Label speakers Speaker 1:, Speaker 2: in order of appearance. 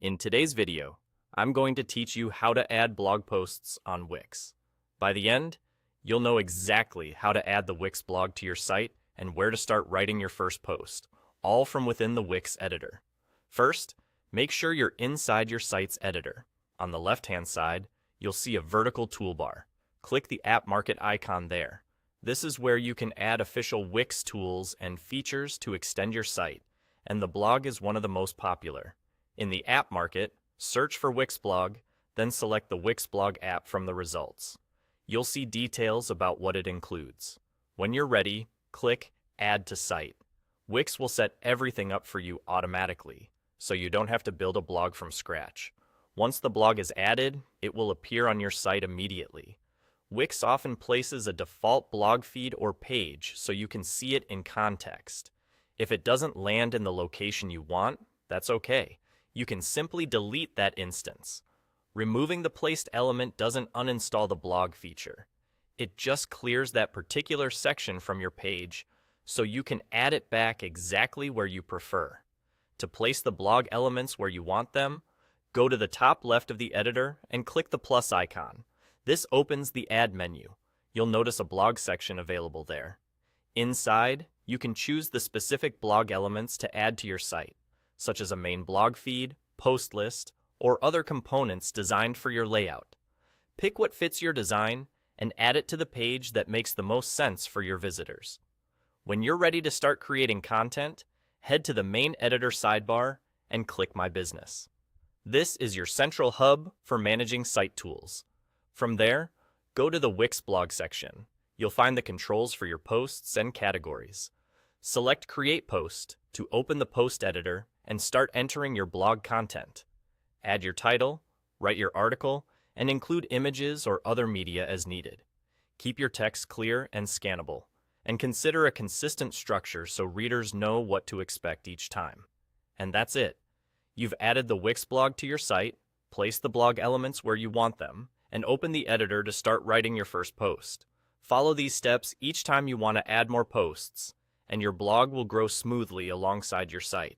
Speaker 1: In today's video, I'm going to teach you how to add blog posts on Wix. By the end, you'll know exactly how to add the Wix blog to your site and where to start writing your first post, all from within the Wix editor. First, make sure you're inside your site's editor. On the left-hand side, you'll see a vertical toolbar. Click the App Market icon there. This is where you can add official Wix tools and features to extend your site, and the blog is one of the most popular. In the App Market, search for Wix blog, then select the Wix blog app from the results. You'll see details about what it includes. When you're ready, click Add to Site. Wix will set everything up for you automatically, so you don't have to build a blog from scratch. Once the blog is added, it will appear on your site immediately. Wix often places a default blog feed or page so you can see it in context. If it doesn't land in the location you want, that's okay. You can simply delete that instance. Removing the placed element doesn't uninstall the blog feature. It just clears that particular section from your page so you can add it back exactly where you prefer. To place the blog elements where you want them, go to the top left of the editor and click the plus icon. This opens the Add menu. You'll notice a blog section available there. Inside, you can choose the specific blog elements to add to your site, such as a main blog feed, post list, or other components designed for your layout. Pick what fits your design and add it to the page that makes the most sense for your visitors. When you're ready to start creating content, head to the main editor sidebar and click My Business. This is your central hub for managing site tools. From there, go to the Wix blog section. You'll find the controls for your posts and categories. Select Create Post to open the post editor and start entering your blog content. Add your title, write your article, and include images or other media as needed. Keep your text clear and scannable, and consider a consistent structure so readers know what to expect each time. And that's it. You've added the Wix blog to your site, placed the blog elements where you want them, and open the editor to start writing your first post. Follow these steps each time you want to add more posts, and your blog will grow smoothly alongside your site.